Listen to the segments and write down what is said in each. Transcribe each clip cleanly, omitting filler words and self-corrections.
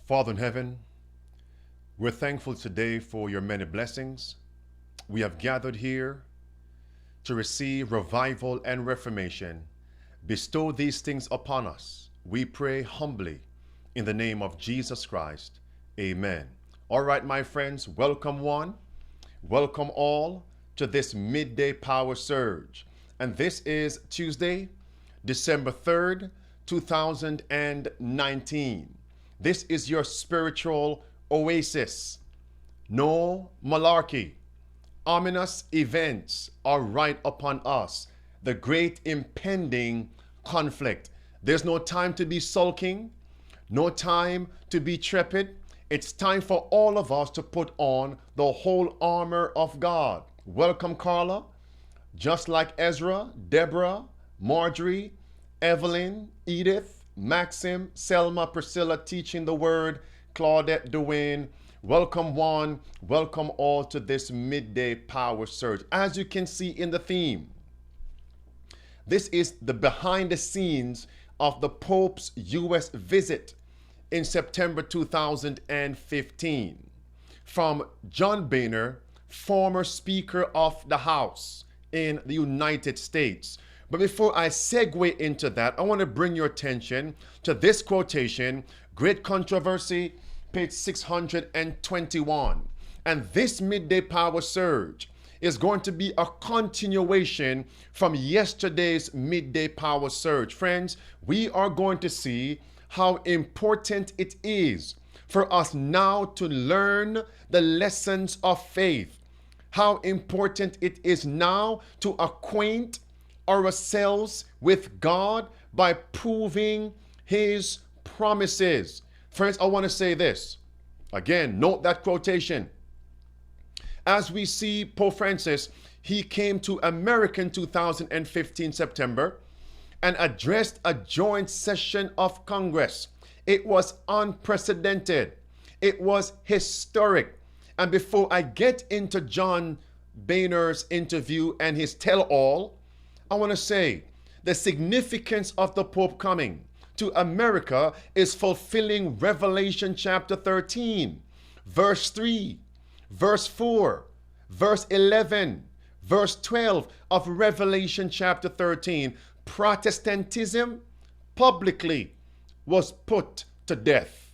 Father in heaven, we're thankful today for your many blessings. We have gathered here to receive revival and reformation. Bestow these things upon us. We pray humbly in the name of Jesus Christ. Amen. All right, my friends, welcome one, welcome all to this midday power surge. And this is Tuesday, December 3rd, 2019. This is your spiritual oasis. No malarkey. Ominous events are right upon us. The great impending conflict. There's no time to be sulking, no time to be trepid. It's time for all of us to put on the whole armor of God. Welcome, Carla. Just like Ezra, Deborah, Marjorie, Evelyn, Edith, Maxim, Selma, Priscilla teaching the word, Claudette, Dwayne. Welcome one, welcome all to this midday power surge. As you can see in the theme, this is the behind the scenes of the Pope's U.S. visit in September 2015. From John Boehner, former Speaker of the House in the United States. But before I segue into that, I want to bring your attention to this quotation, Great Controversy, page 621. And this midday power surge is going to be a continuation from yesterday's midday power surge. Friends, we are going to see how important it is for us now to learn the lessons of faith. How important it is now to acquaint ourselves with God by proving his promises. Friends, I want to say this. Again, note that quotation. As we see Pope Francis, he came to America in 2015 September and addressed a joint session of Congress. It was unprecedented. It was historic. And before I get into John Boehner's interview and his tell-all, I want to say the significance of the Pope coming to America is fulfilling Revelation chapter 13, verse 3, verse 4, verse 11, verse 12 of Revelation chapter 13. Protestantism publicly was put to death.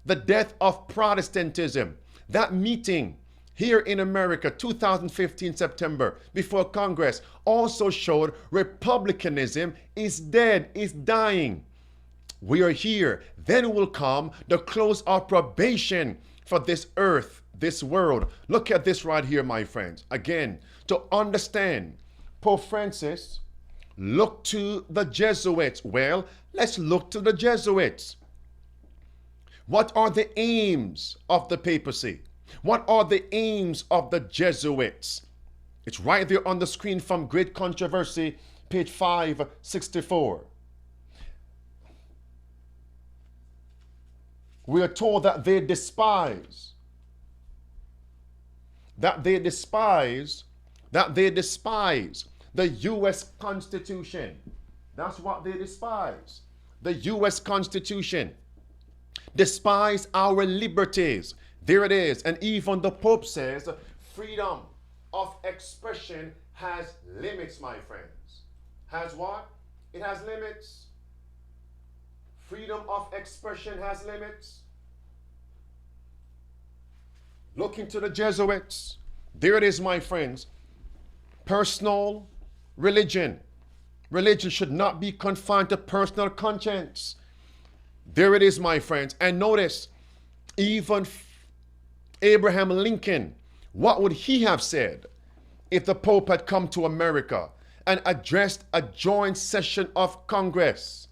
The death of Protestantism. That meeting here in America, 2015 September, before Congress, also showed republicanism is dead, is dying. We are here. Then will come the close of probation for this earth, this world. Look at this right here, my friends. Again, to understand, Pope Francis looked to the Jesuits. Well, let's look to the Jesuits. What are the aims of the papacy? What are the aims of the Jesuits? It's right there on the screen from Great Controversy, page 564. We are told that they despise the U.S. Constitution. That's what they despise. The U.S. Constitution. Despise our liberties. There it is. And even the Pope says freedom of expression has limits, my friends. Has what? It has limits. Freedom of expression has limits. Looking to the Jesuits. There it is, my friends. Personal religion. Religion should not be confined to personal conscience. There it is, my friends. And notice, even Abraham Lincoln, what would he have said if the Pope had come to America and addressed a joint session of Congress?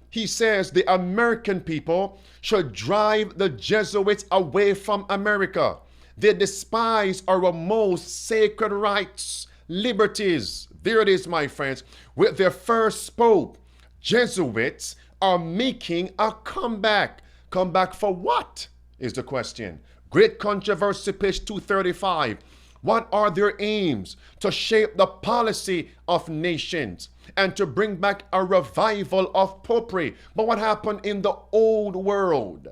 He says the American people should drive the Jesuits away from America. They despise our most sacred rights, liberties. There it is, my friends. With their first Pope, Jesuits are making a comeback. Comeback for what is the question? Great Controversy, page 235. What are their aims? To shape the policy of nations and to bring back a revival of popery. But what happened in the old world?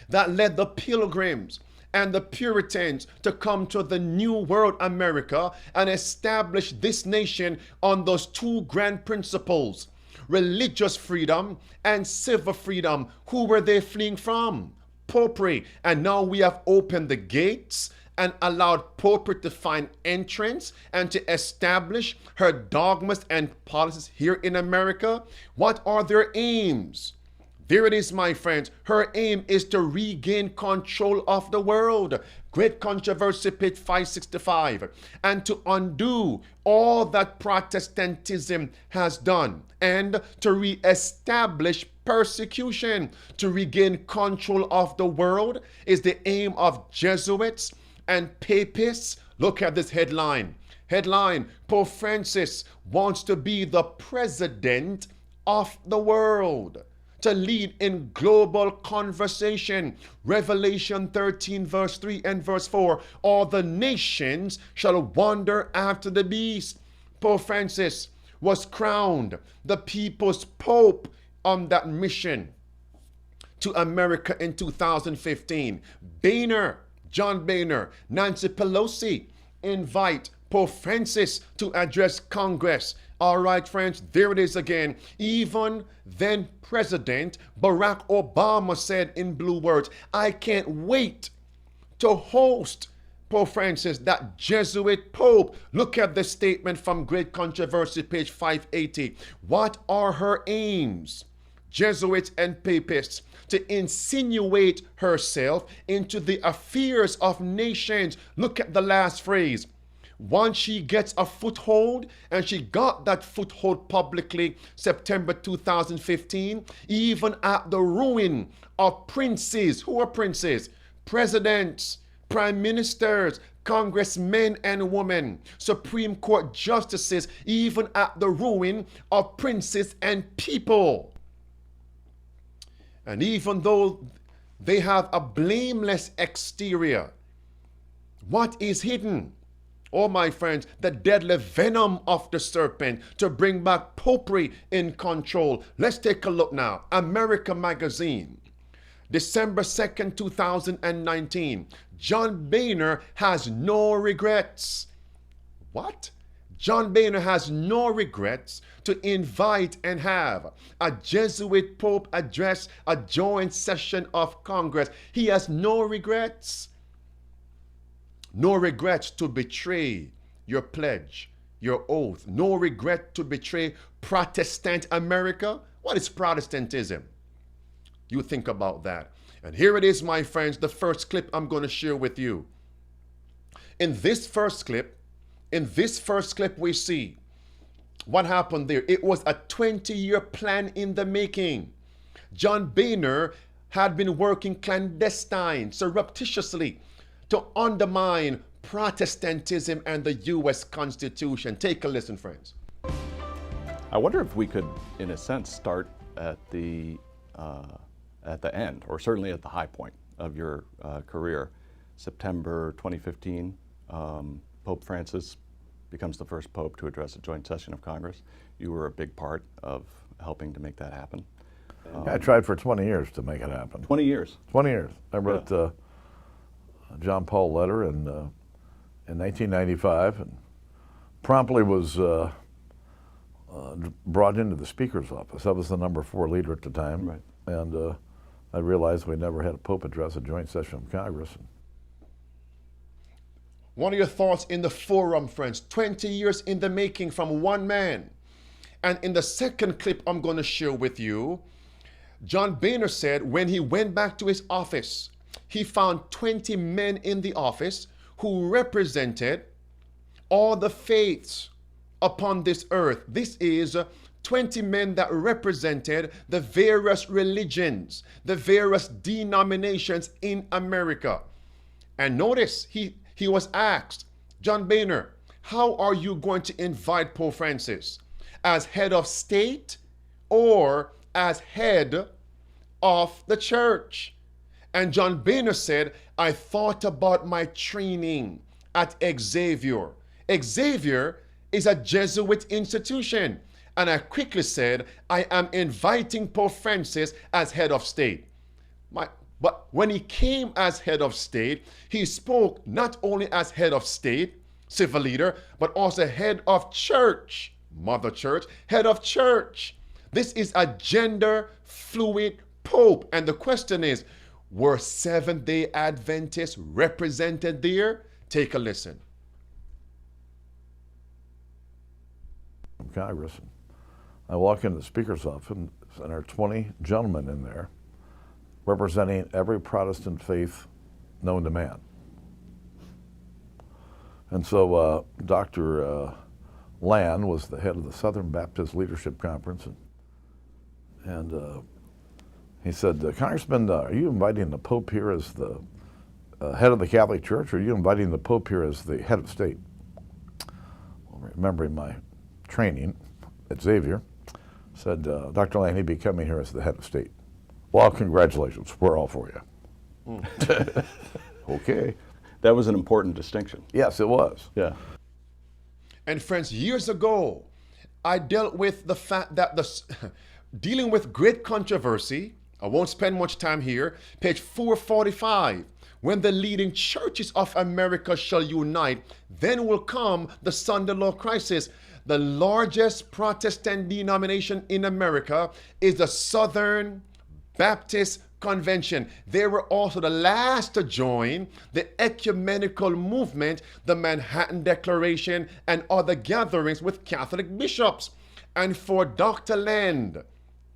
that led the Pilgrims and the Puritans to come to the New World America and establish this nation on those two grand principles: religious freedom and civil freedom. Who were they fleeing from? Popery. And now we have opened the gates and allowed popery to find entrance and to establish her dogmas and policies here in America. What are their aims? There it is, my friends. Her aim is to regain control of the world. Great Controversy, page 565. And to undo all that Protestantism has done, and to reestablish persecution. To regain control of the world is the aim of Jesuits and Papists. Look at this headline. Headline: Pope Francis wants to be the president of the world, to lead in global conversation. Revelation 13 verse 3 and verse 4. All the nations shall wander after the beast. Pope Francis was crowned the people's pope on that mission to America in 2015. John Boehner, Nancy Pelosi invite Pope Francis to address Congress. All right, friends, there it is again. Even then President Barack Obama said in blue words, I can't wait to host Pope Francis, that Jesuit Pope. Look at the statement from Great Controversy, page 580. What are her aims? Jesuits and Papists: to insinuate herself into the affairs of nations. Look at the last phrase. Once she gets a foothold, and she got that foothold publicly September 2015, even at the ruin of princes. Who are princes? Presidents, prime ministers, congressmen and women, Supreme Court justices, even at the ruin of princes and people. And even though they have a blameless exterior, what is hidden? Oh, my friends, the deadly venom of the serpent to bring back popery in control. Let's take a look now. America Magazine, December 2nd, 2019. John Boehner has no regrets. What? John Boehner has no regrets to invite and have a Jesuit Pope address a joint session of Congress. He has no regrets. No regrets to betray your pledge, your oath. No regret to betray Protestant America. What is Protestantism? You think about that. And here it is, my friends, the first clip I'm going to share with you. In this first clip, we see what happened there. It was a 20-year plan in the making. John Boehner had been working clandestine, surreptitiously, to undermine Protestantism and the U.S. Constitution. Take a listen, friends. I wonder if we could, in a sense, start at the end, or certainly at the high point of your career. September 2015, Pope Francis becomes the first pope to address a joint session of Congress. You were a big part of helping to make that happen. I tried for 20 years to make it happen. 20 years? 20 years. I wrote John Paul letter in 1995, and promptly was brought into the Speaker's office. I was the number 4 leader at the time, right. And I realized we never had a Pope address a joint session of Congress. What are your thoughts in the forum, friends? 20 years in the making from one man. And in the second clip I'm going to share with you, John Boehner said when he went back to his office, he found 20 men in the office who represented all the faiths upon this earth. This is 20 men that represented the various religions, the various denominations in America. And notice, he was asked, John Boehner, how are you going to invite Pope Francis? As head of state or as head of the church? And John Boehner said, I thought about my training at Xavier. Xavier is a Jesuit institution. And I quickly said, I am inviting Pope Francis as head of state. But when he came as head of state, he spoke not only as head of state, civil leader, but also head of church, mother church, head of church. This is a gender fluid pope. And the question is, were Seventh-day Adventists represented there? Take a listen. Congress. I walk into the Speaker's office, and there are 20 gentlemen in there representing every Protestant faith known to man. And so Dr. Land was the head of the Southern Baptist Leadership Conference, and he said, Congressman, are you inviting the Pope here as the head of the Catholic Church, or are you inviting the Pope here as the head of state? Well, remembering my training at Xavier, said, Dr. Land, he'd be coming here as the head of state. Well, congratulations, we're all for you. Okay. That was an important distinction. Yes, it was. Yeah. And friends, years ago, I dealt with the fact that dealing with great controversy, I won't spend much time here, page 445, when the leading churches of America shall unite, then will come the Sunday law crisis. The largest Protestant denomination in America is the Southern Baptist Convention. They were also the last to join the ecumenical movement, the Manhattan Declaration, and other gatherings with Catholic bishops. And for Dr. Land,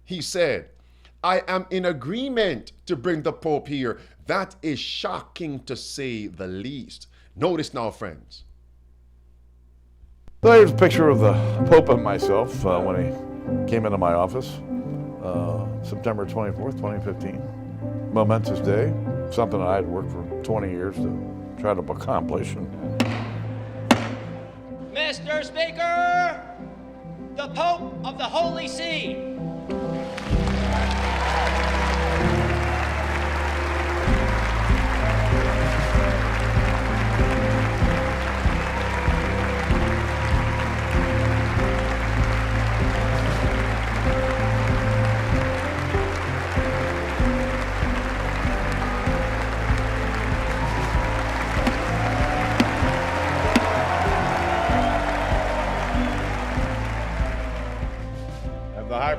he said, I am in agreement to bring the Pope here. That is shocking to say the least. Notice now, friends. So here's a picture of the Pope and myself when he came into my office, September 24th, 2015. Momentous day, something I had worked for 20 years to try to accomplish. Mr. Speaker, the Pope of the Holy See.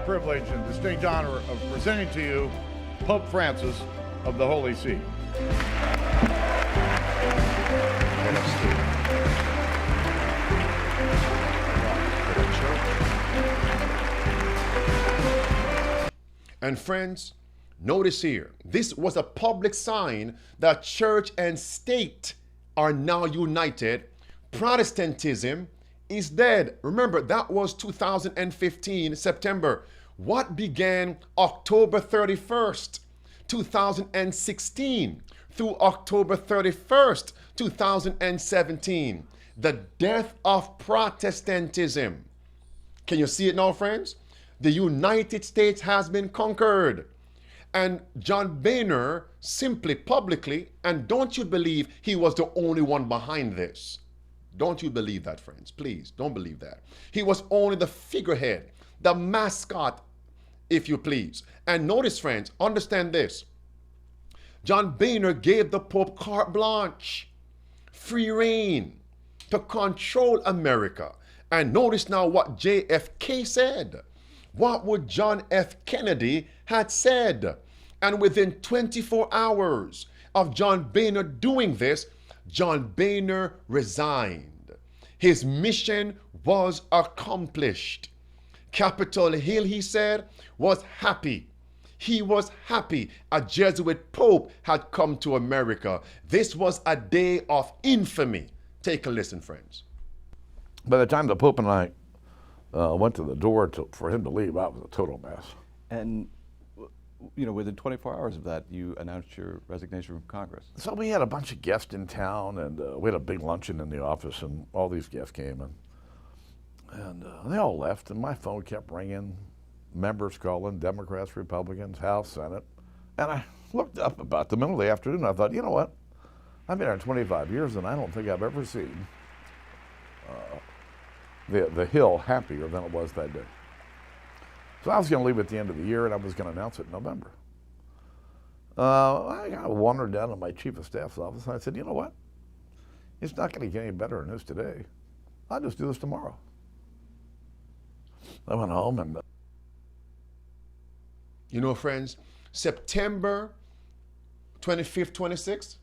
Privilege and distinct honor of presenting to you Pope Francis of the Holy See. And friends, notice here, this was a public sign that church and state are now united. Protestantism is dead. Remember, that was 2015, September. What began October 31st, 2016 through October 31st, 2017? The death of Protestantism. Can you see it now, friends? The United States has been conquered. And John Boehner simply publicly, and don't you believe he was the only one behind this? Don't you believe that, friends? Please, don't believe that. He was only the figurehead, the mascot, if you please. And notice, friends, understand this. John Boehner gave the Pope carte blanche, free reign to control America. And notice now what JFK said. What would John F. Kennedy had said? And within 24 hours of John Boehner doing this, John Boehner resigned. His mission was accomplished. Capitol Hill, he said, was happy. He was happy a Jesuit Pope had come to America. This was a day of infamy. Take a listen, friends. By the time the Pope and I went to the door for him to leave, that was a total mess. And you know, within 24 hours of that, you announced your resignation from Congress. So we had a bunch of guests in town, and we had a big luncheon in the office, and all these guests came, and they all left, and my phone kept ringing, members calling, Democrats, Republicans, House, Senate, and I looked up about the middle of the afternoon, and I thought, you know what, I've been here 25 years, and I don't think I've ever seen the Hill happier than it was that day. So I was going to leave at the end of the year, and I was going to announce it in November. I kind of wandered down to my chief of staff's office and I said, you know what? It's not going to get any better than this today. I'll just do this tomorrow. I went home and... You know, friends, September 25th, 26th,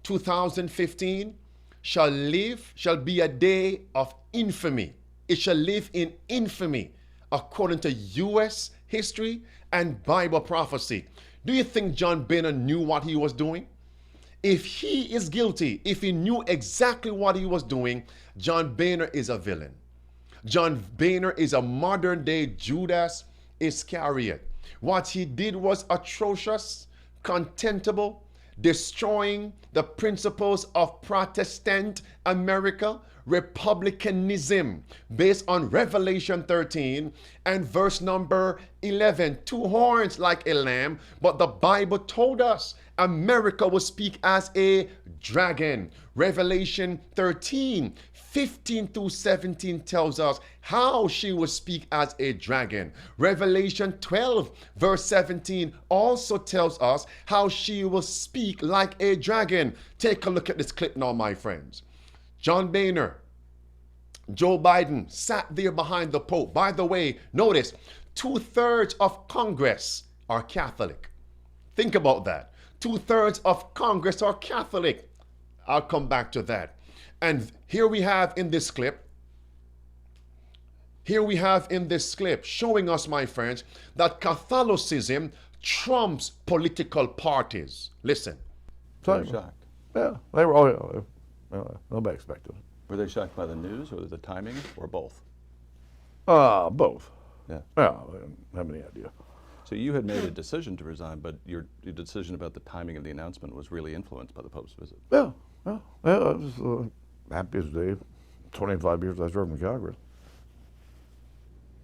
2015 shall be a day of infamy. It shall live in infamy according to U.S. history and Bible prophecy. Do you think John Boehner knew what he was doing? If he is guilty, if he knew exactly what he was doing, John Boehner is a villain. John Boehner is a modern day Judas Iscariot. What he did was atrocious, contemptible, destroying the principles of Protestant America, republicanism, based on Revelation 13 and verse number 11. 2 horns like a lamb, but the Bible told us America will speak as a dragon. Revelation 13, 15 through 17 tells us how she will speak as a dragon. Revelation 12, verse 17 also tells us how she will speak like a dragon. Take a look at this clip now, my friends. John Boehner, Joe Biden sat there behind the Pope. By the way, notice 2/3 of Congress are Catholic. Think about that. 2/3 of Congress are Catholic. I'll come back to that. And here we have in this clip, showing us, my friends, that Catholicism trumps political parties. Listen. They were shocked. Yeah, they were. Oh, yeah, nobody expected it. Were they shocked by the news or the timing or both? Both. Yeah. Yeah, I didn't have any idea. So you had made a decision to resign, but your decision about the timing of the announcement was really influenced by the Pope's visit. Yeah, it was the happiest day, 25 years I served in Congress.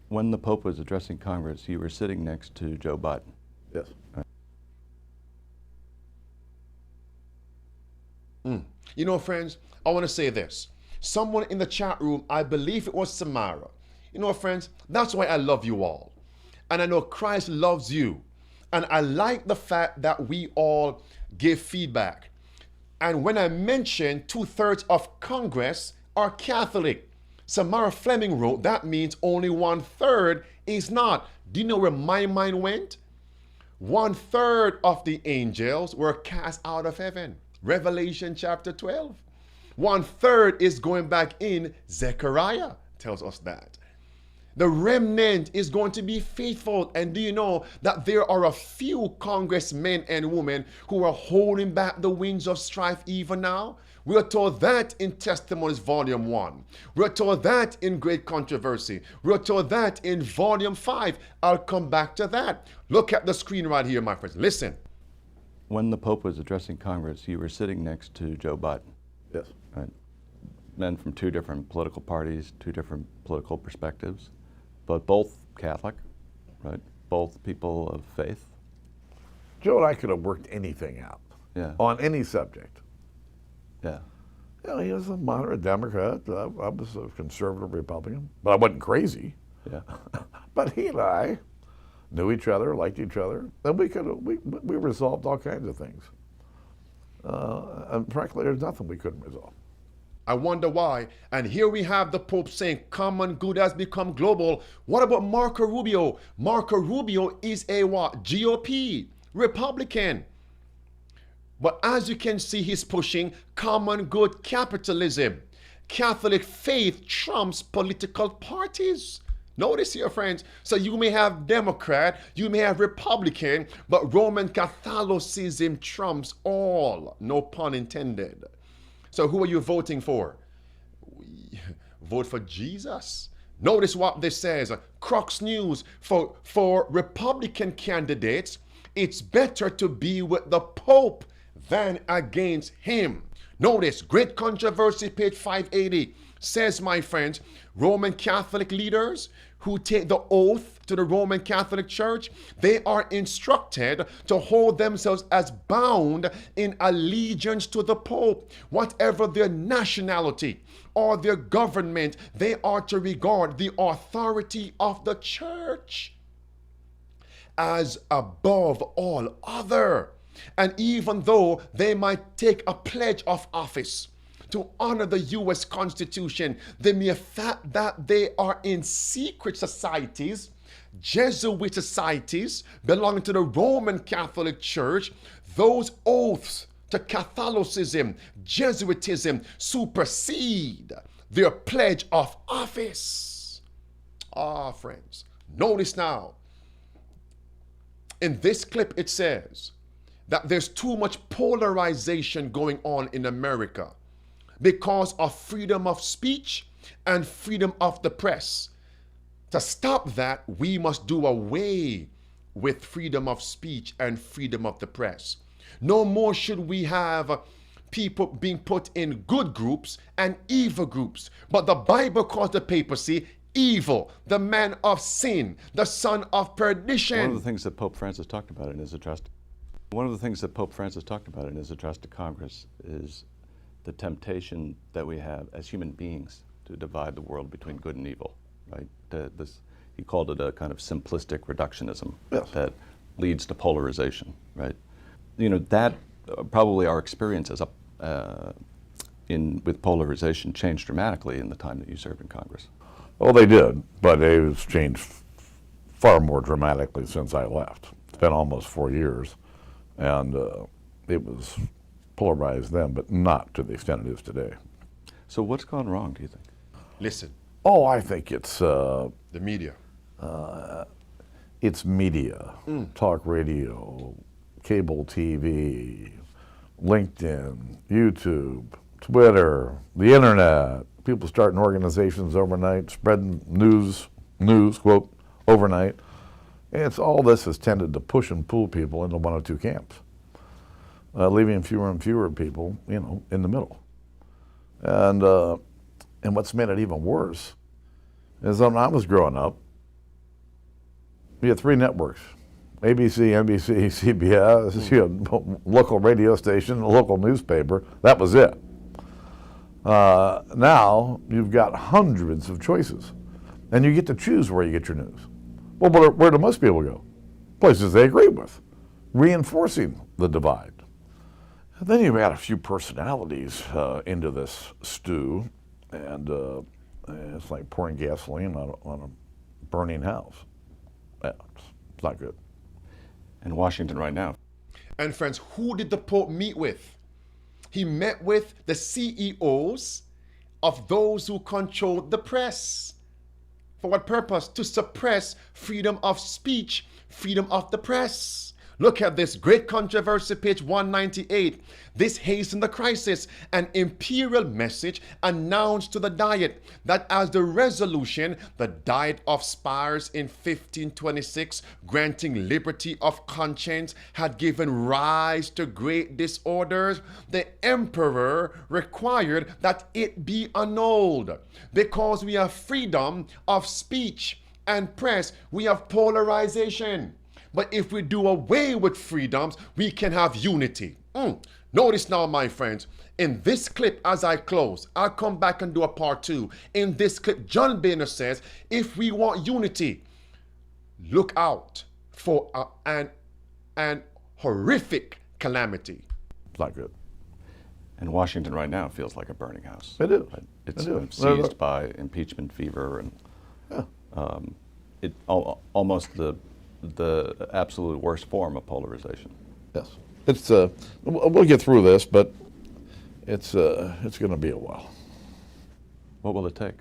When the Pope was addressing Congress, you were sitting next to Joe Biden. Yes. You know, friends, I want to say this. Someone in the chat room, I believe it was Samara. You know, friends, that's why I love you all. And I know Christ loves you. And I like the fact that we all give feedback. And when I mentioned 2/3 of Congress are Catholic, Samara Fleming wrote, that means only 1/3 is not. Do you know where my mind went? 1/3 of the angels were cast out of heaven. Revelation chapter 12. 1/3 is going back in. Zechariah tells us that. The remnant is going to be faithful. And do you know that there are a few congressmen and women who are holding back the winds of strife even now? We are told that in Testimonies Volume 1. We are told that in Great Controversy. We are told that in Volume 5. I'll come back to that. Look at the screen right here, my friends. Listen. When the Pope was addressing Congress, you were sitting next to Joe Biden. Yes. Right. Men from 2 different political parties, 2 different political perspectives, but both Catholic, right? Both people of faith. Joe and I could have worked anything out. Yeah. On any subject. Yeah. You know, he was a moderate Democrat. I was a conservative Republican, but I wasn't crazy. Yeah. But he and I knew each other, liked each other, and we resolved all kinds of things. And frankly, there's nothing we couldn't resolve. I wonder why. And here we have the Pope saying common good has become global. What about Marco Rubio? Marco Rubio is a what? GOP, Republican. But as you can see, he's pushing common good capitalism. Catholic faith trumps political parties. Notice here, friends. So you may have Democrat, you may have Republican, but Roman Catholicism trumps all. No pun intended. So who are you voting for? Vote for Jesus. Notice what this says. Crux News, for Republican candidates, it's better to be with the Pope than against him. Notice, Great Controversy, page 580, says, my friends, Roman Catholic leaders who take the oath to the Roman Catholic Church, they are instructed to hold themselves as bound in allegiance to the Pope. Whatever their nationality or their government, they are to regard the authority of the Church as above all other. And even though they might take a pledge of office to honor the U.S. Constitution, the mere fact that they are in secret societies, Jesuit societies belonging to the Roman Catholic Church, those oaths to Catholicism, Jesuitism supersede their pledge of office. Friends, notice now, in this clip it says that there's too much polarization going on in America because of freedom of speech and freedom of the press. To stop that, we must do away with freedom of speech and freedom of the press. No more should we have people being put in good groups and evil groups. But the Bible calls the papacy evil, the man of sin, the son of perdition. One of the things that Pope Francis talked about in his address to Congress is the temptation that we have as human beings to divide the world between good and evil, right? He called it a kind of simplistic reductionism. Yes. That leads to polarization, right? You know, that probably our experiences with polarization changed dramatically in the time that you served in Congress. Well, they did, but it has changed far more dramatically since I left. It's been almost 4 years, and it was polarized then, but not to the extent it is today. So what's gone wrong, do you think? Listen, Oh, I think it's the media. media, talk radio, cable TV, LinkedIn, YouTube, Twitter, the internet. People starting organizations overnight, spreading news, quote, overnight. And all this has tended to push and pull people into one of two camps, leaving fewer and fewer people, in the middle. And what's made it even worse is when I was growing up, we had 3 networks: ABC, NBC, CBS. You had a local radio station, a local newspaper. That was it. Now you've got hundreds of choices, and you get to choose where you get your news. Well, where do most people go? Places they agree with, reinforcing the divide. And then you add a few personalities into this stew, and it's like pouring gasoline on a burning house. Yeah, it's not good. In Washington right now. And friends, who did the Pope meet with? He met with the CEOs of those who control the press. For what purpose? To suppress freedom of speech, freedom of the press. Look at this great controversy, page 198. This hastened the crisis. An imperial message announced to the Diet that as the resolution, the Diet of Spires in 1526, granting liberty of conscience, had given rise to great disorders, the emperor required that it be annulled. Because we have freedom of speech and press, we have polarization. But if we do away with freedoms, we can have unity. Notice now, my friends, in this clip, as I close, I'll come back and do a part 2. In this clip, John Boehner says, if we want unity, look out for an horrific calamity. It's not good. And Washington right now feels like a burning house. It is. It's It is. seized by impeachment fever and almost the absolute worst form of polarization. Yes. It's we'll get through this, but it's going to be a while. What will it take?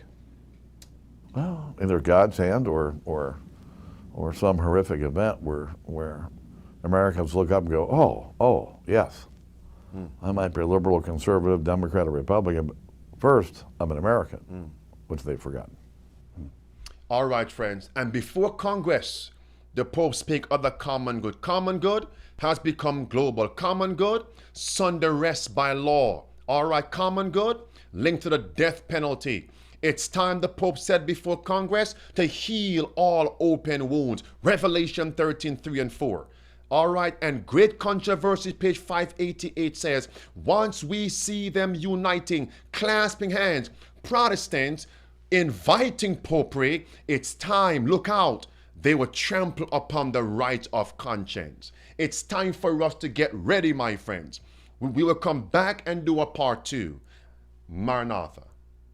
Well, either God's hand or some horrific event where Americans look up and go, oh, yes. I might be a liberal, conservative, Democrat, or Republican, but first, I'm an American, which they've forgotten. All right, friends. And before Congress, the Pope spake of the common good. Common good has become global. Common good, sunder rest by law. All right, common good, linked to the death penalty. It's time, the Pope said before Congress, to heal all open wounds. Revelation 13:3 and 4. All right, and great controversy, page 588 says, once we see them uniting, clasping hands, Protestants inviting popery, it's time, look out, they will trample upon the right of conscience. It's time for us to get ready, my friends. We will come back and do a part 2. Maranatha.